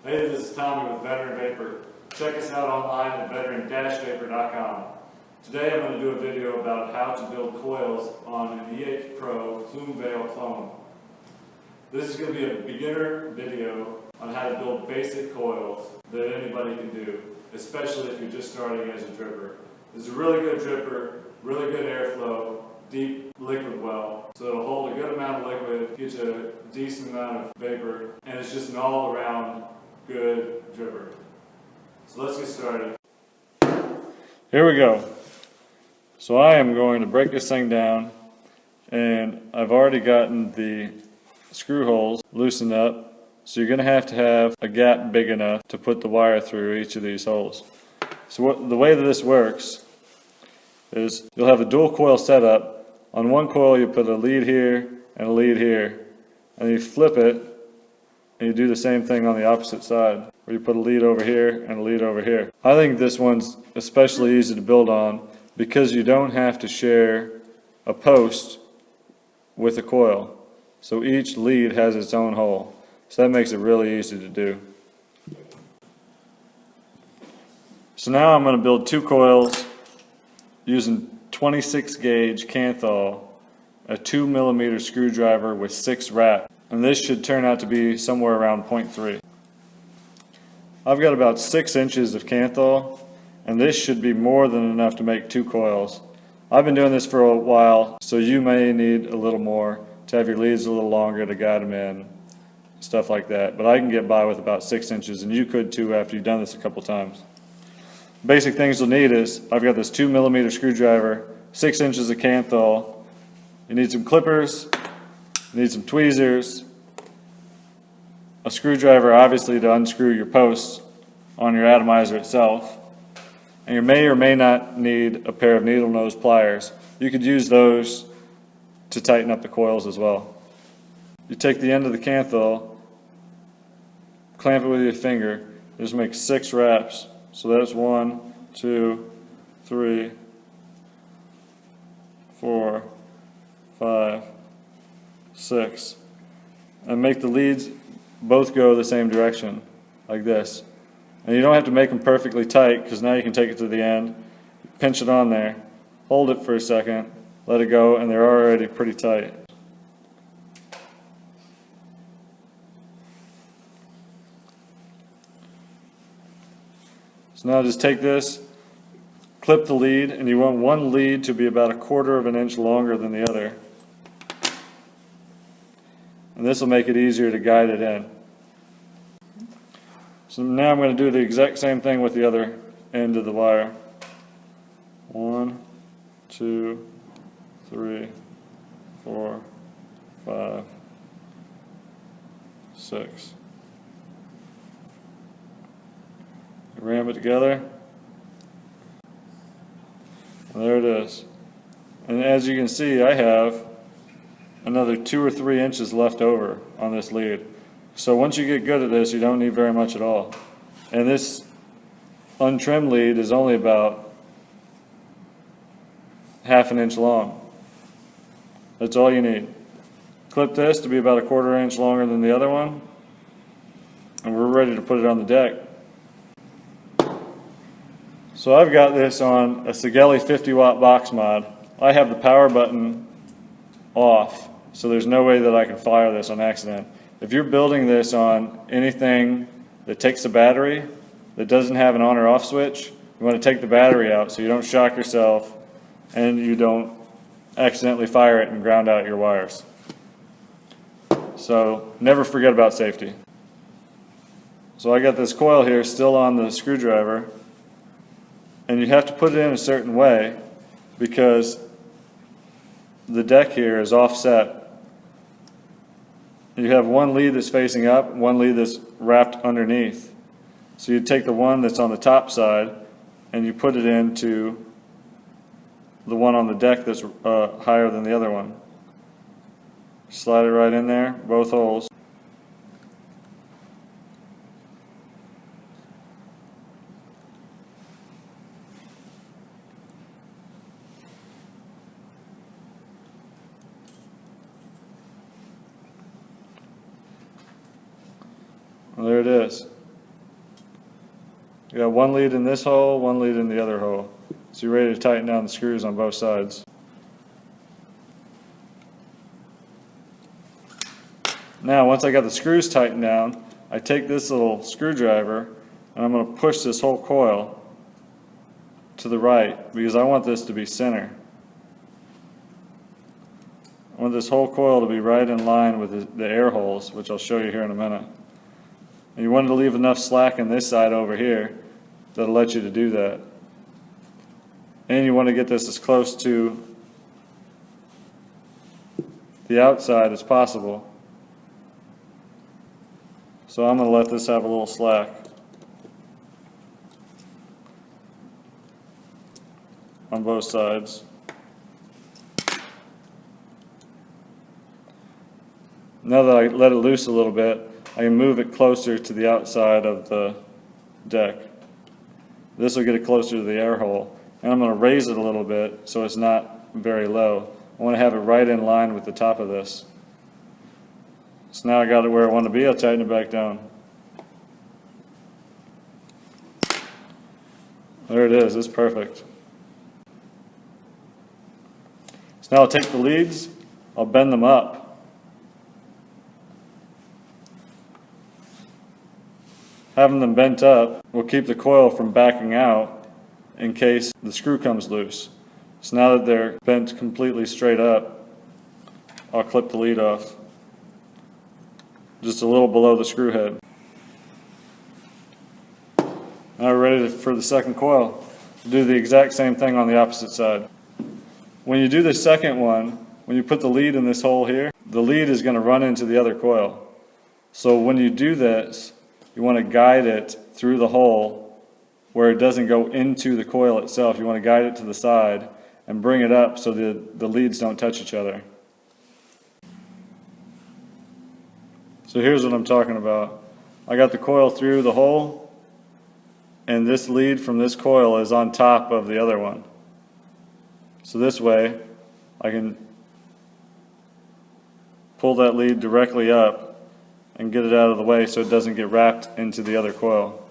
Hey, this is Tommy with Veteran Vapor. Check us out online at veteran-vapor.com. Today I'm going to do a video about how to build coils on an EhPro Plume Veil clone. This is going to be a beginner video on how to build basic coils that anybody can do, especially if you're just starting as a dripper. This is a really good dripper, really good airflow, deep liquid well, so it'll hold a good amount of liquid, get you a decent amount of vapor, and it's just an all-around good dripper. So let's get started. Here we go. So I am going to break this thing down, and I've already gotten the screw holes loosened up, so you're going to have a gap big enough to put the wire through each of these holes. So the way that this works is you'll have a dual coil setup. On one coil you put a lead here and a lead here, and you flip it and you do the same thing on the opposite side, where you put a lead over here and a lead over here. I think this one's especially easy to build on because you don't have to share a post with a coil. So each lead has its own hole. So that makes it really easy to do. So now I'm going to build two coils using 26 gauge kanthal, a 2mm screwdriver with 6 wraps. And this should turn out to be somewhere around 0.3. I've got about 6 inches of kanthal, and this should be more than enough to make 2 coils. I've been doing this for a while, so you may need a little more to have your leads a little longer to guide them in, stuff like that. But I can get by with about 6 inches, and you could too after you've done this a couple times. Basic things you'll need is, I've got this 2mm screwdriver, 6 inches of kanthal. You need some clippers, you need some tweezers, a screwdriver obviously to unscrew your posts on your atomizer itself, and you may or may not need a pair of needle nose pliers. You could use those to tighten up the coils as well. You take the end of the kanthal, clamp it with your finger, just make 6 wraps. So that's 1, 2, 3, 4, 5, 6. And make the leads both go the same direction, like this. And you don't have to make them perfectly tight, because now you can take it to the end, pinch it on there, hold it for a second, let it go, and they're already pretty tight. So now just take this, clip the lead, and you want one lead to be about 1/4 of an inch longer than the other. And this will make it easier to guide it in. So now I'm going to do the exact same thing with the other end of the wire. 1, 2, 3, 4, 5, 6. Ram it together, and there it is. And as you can see, I have another 2 or 3 inches left over on this lead. So once you get good at this, you don't need very much at all. And this untrimmed lead is only about 1/2 inch long. That's all you need. Clip this to be about 1/4 inch longer than the other one, and we're ready to put it on the deck. So I've got this on a Sigellei 50-watt box mod. I have the power button off, so there's no way that I can fire this on accident. If you're building this on anything that takes a battery, that doesn't have an on or off switch, you want to take the battery out so you don't shock yourself and you don't accidentally fire it and ground out your wires. So never forget about safety. So I got this coil here still on the screwdriver, and you have to put it in a certain way because the deck here is offset. You have one lead that's facing up, one lead that's wrapped underneath. So you take the one that's on the top side and you put it into the one on the deck that's higher than the other one. Slide it right in there, both holes. Well, there it is. You got one lead in this hole, one lead in the other hole. So you're ready to tighten down the screws on both sides. Now once I got the screws tightened down, I take this little screwdriver and I'm going to push this whole coil to the right because I want this to be center. I want this whole coil to be right in line with the air holes, which I'll show you here in a minute. And you want to leave enough slack in this side over here that'll let you to do that. And you want to get this as close to the outside as possible. So I'm going to let this have a little slack on both sides. Now that I let it loose a little bit, I can move it closer to the outside of the deck. This will get it closer to the air hole. And I'm going to raise it a little bit so it's not very low. I want to have it right in line with the top of this. So now I got it where I want to be, I'll tighten it back down. There it is, it's perfect. So now I'll take the leads, I'll bend them up. Having them bent up will keep the coil from backing out in case the screw comes loose. So now that they're bent completely straight up, I'll clip the lead off. Just a little below the screw head. Now we're ready for the second coil. Do the exact same thing on the opposite side. When you do the second one, when you put the lead in this hole here, the lead is going to run into the other coil. So when you do this, you want to guide it through the hole where it doesn't go into the coil itself. You want to guide it to the side and bring it up so the leads don't touch each other. So here's what I'm talking about. I got the coil through the hole, and this lead from this coil is on top of the other one. So this way, I can pull that lead directly up and get it out of the way so it doesn't get wrapped into the other coil.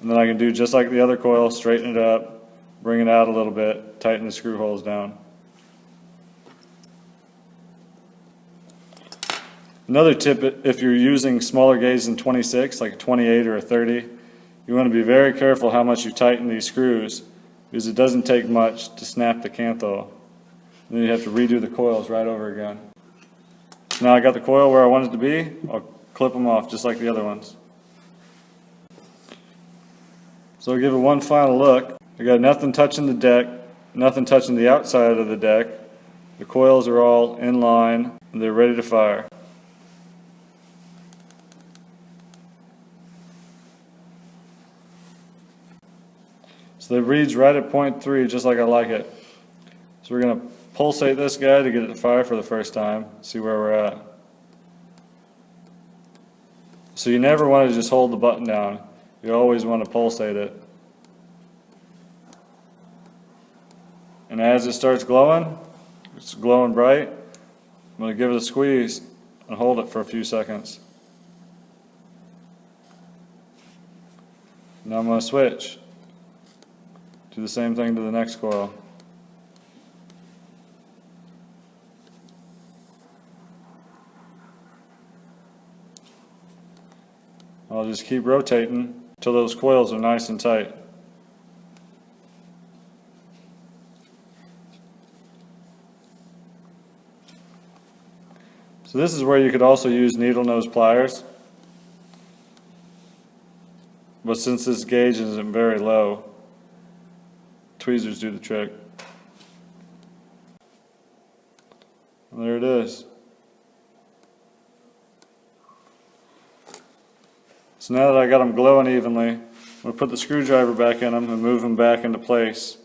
And then I can do just like the other coil, straighten it up, bring it out a little bit, tighten the screw holes down. Another tip, if you're using smaller gauge than 26, like a 28 or a 30, you want to be very careful how much you tighten these screws because it doesn't take much to snap the kanthal. Then you have to redo the coils right over again. Now I got the coil where I want it to be, I'll clip them off just like the other ones. So I'll give it one final look. I got nothing touching the deck, nothing touching the outside of the deck. The coils are all in line and they're ready to fire. So it reads right at 0.3 just like I like it. So we're going to pulsate this guy to get it to fire for the first time, see where we're at. So you never want to just hold the button down. You always want to pulsate it. And as it starts glowing, it's glowing bright, I'm going to give it a squeeze and hold it for a few seconds. Now I'm going to switch. Do the same thing to the next coil. I'll just keep rotating until those coils are nice and tight. So this is where you could also use needle nose pliers. But since this gauge isn't very low, tweezers do the trick. And there it is. So now that I got them glowing evenly, I'm going to put the screwdriver back in them and move them back into place.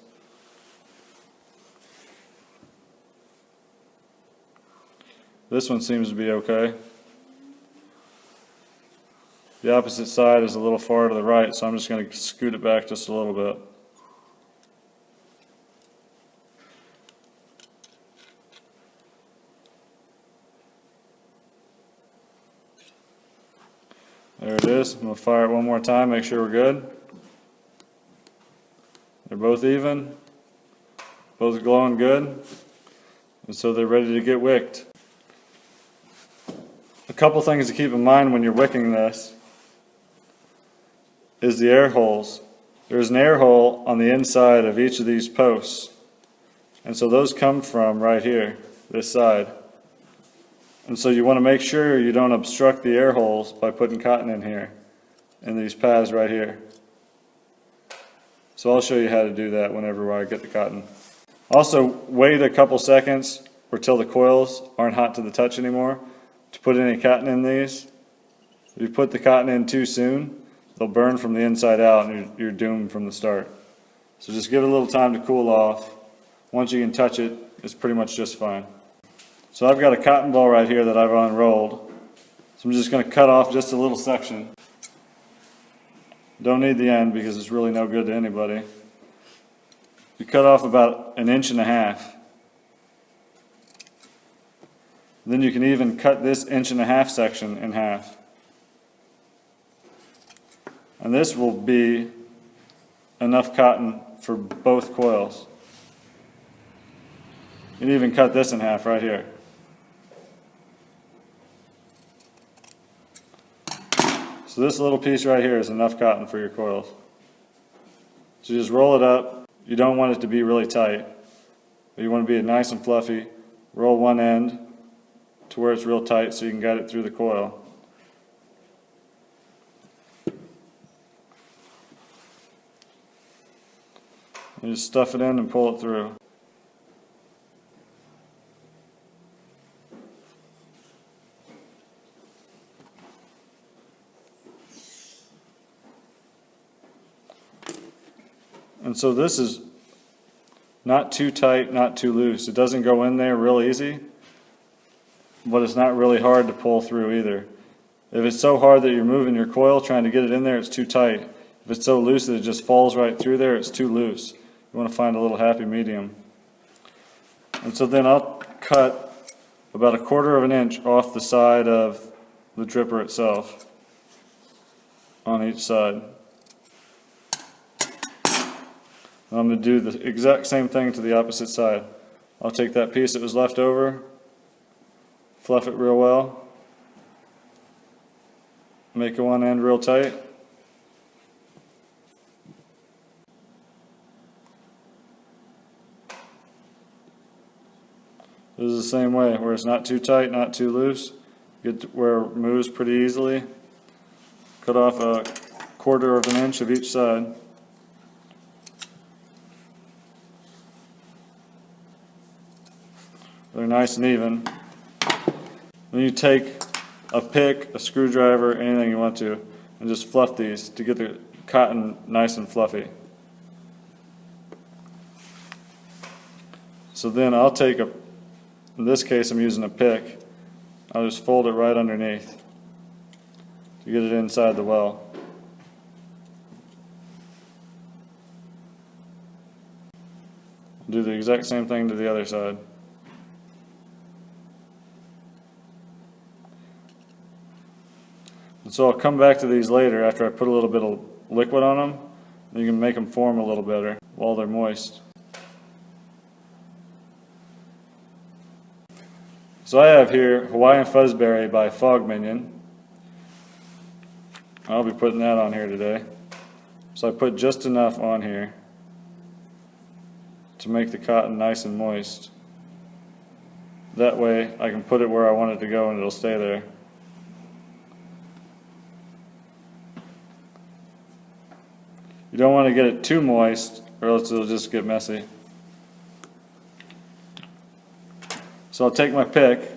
This one seems to be okay. The opposite side is a little far to the right, so I'm just going to scoot it back just a little bit. There it is. I'm going to fire it one more time, make sure we're good. both even, both glowing good, and so they're ready to get wicked. A couple things to keep in mind when you're wicking this is the air holes. There's an air hole on the inside of each of these posts, and so those come from right here, this side. And so you want to make sure you don't obstruct the air holes by putting cotton in here, in these paths right here. So I'll show you how to do that whenever I get the cotton. Also, wait a couple seconds or till the coils aren't hot to the touch anymore to put any cotton in these. If you put the cotton in too soon, they'll burn from the inside out and you're doomed from the start. So just give it a little time to cool off. Once you can touch it, it's pretty much just fine. So I've got a cotton ball right here that I've unrolled. So I'm just going to cut off just a little section. Don't need the end because it's really no good to anybody. You cut off about 1.5 inches. Then you can even cut this 1.5 inch section in half. And this will be enough cotton for both coils. You can even cut this in half right here. So this little piece right here is enough cotton for your coils. So just roll it up. You don't want it to be really tight, but you want to be nice and fluffy. Roll one end to where it's real tight so you can guide it through the coil. You just stuff it in and pull it through. And so this is not too tight, not too loose. It doesn't go in there real easy, but it's not really hard to pull through either. If it's so hard that you're moving your coil trying to get it in there, it's too tight. If it's so loose that it just falls right through there, it's too loose. You want to find a little happy medium. And so then I'll cut about 1/4 inch off the side of the dripper itself on each side. And I'm going to do the exact same thing to the opposite side. I'll take that piece that was left over, fluff it real well, make one end real tight. This is the same way, where it's not too tight, not too loose. Get to where it moves pretty easily. Cut off 1/4 inch of each side. They're nice and even. Then you take a pick, a screwdriver, anything you want to, and just fluff these to get the cotton nice and fluffy. So then I'll take in this case I'm using a pick, I'll just fold it right underneath to get it inside the well. Do the exact same thing to the other side. And so I'll come back to these later after I put a little bit of liquid on them, and you can make them form a little better while they're moist. So I have here Hawaiian Fuzzberry by Fog Minion. I'll be putting that on here today. So I put just enough on here to make the cotton nice and moist. That way I can put it where I want it to go and it'll stay there. You don't want to get it too moist or else it'll just get messy. So I'll take my pick,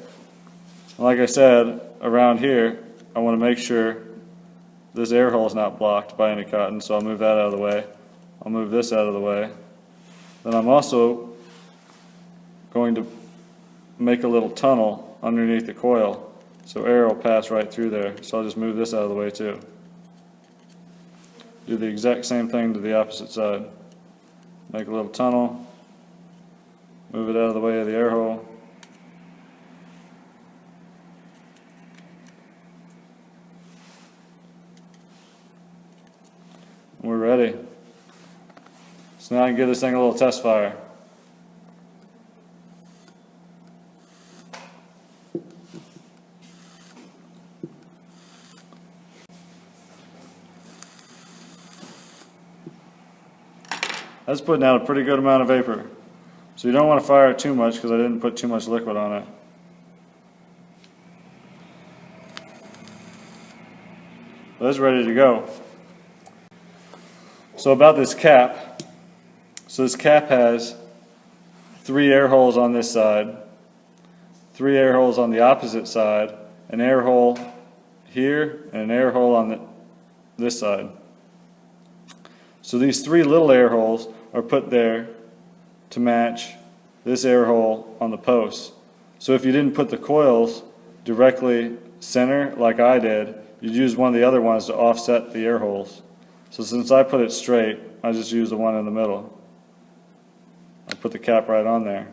like I said, around here I want to make sure this air hole is not blocked by any cotton, so I'll move that out of the way. I'll move this out of the way. Then I'm also going to make a little tunnel underneath the coil so air will pass right through there. So I'll just move this out of the way too. Do the exact same thing to the opposite side. Make a little tunnel, move it out of the way of the air hole. We're ready. So now I can give this thing a little test fire. That's putting out a pretty good amount of vapor. So you don't want to fire it too much because I didn't put too much liquid on it. But it's ready to go. So about this cap. So this cap has 3 air holes on this side, 3 air holes on the opposite side, an air hole here, and an air hole on this side. So these 3 little air holes are put there to match this air hole on the post. So if you didn't put the coils directly center like I did, you'd use one of the other ones to offset the air holes. So since I put it straight, I just use the one in the middle. I put the cap right on there.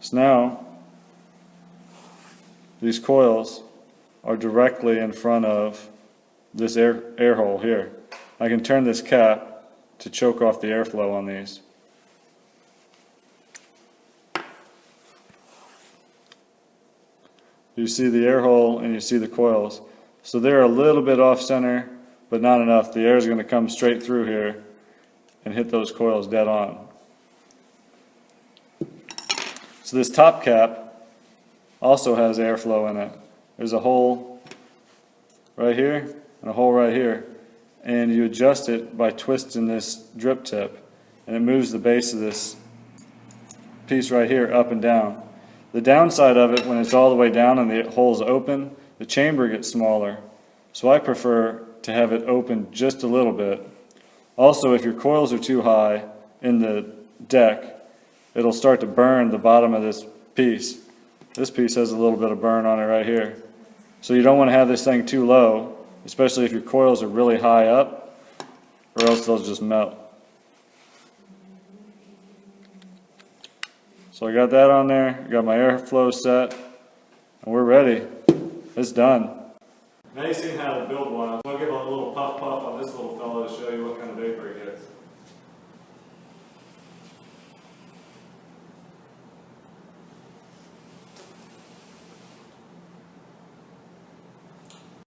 So now these coils are directly in front of this air hole here. I can turn this cap to choke off the airflow on these. You see the air hole and you see the coils. So they're a little bit off center, but not enough. The air is going to come straight through here and hit those coils dead on. So this top cap also has airflow in it. There's a hole right here and a hole right here. And you adjust it by twisting this drip tip, and it moves the base of this piece right here up and down. The downside of it, when it's all the way down and the hole's open, the chamber gets smaller. So I prefer to have it open just a little bit. Also, if your coils are too high in the deck, it'll start to burn the bottom of this piece. This piece has a little bit of burn on it right here. So you don't want to have this thing too low, especially if your coils are really high up, or else they'll just melt. So I got that on there, got my airflow set, and we're ready. It's done. Now you've seen how to build one. I'm going to give a little puff on this little fellow to show you what kind of vapor it gets.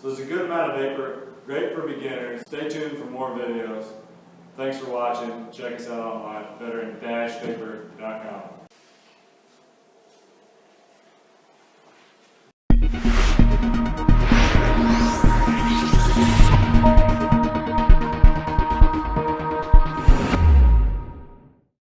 So there's a good amount of vapor, great for beginners. Stay tuned for more videos. Thanks for watching. Check us out online, veteran-vapor.com.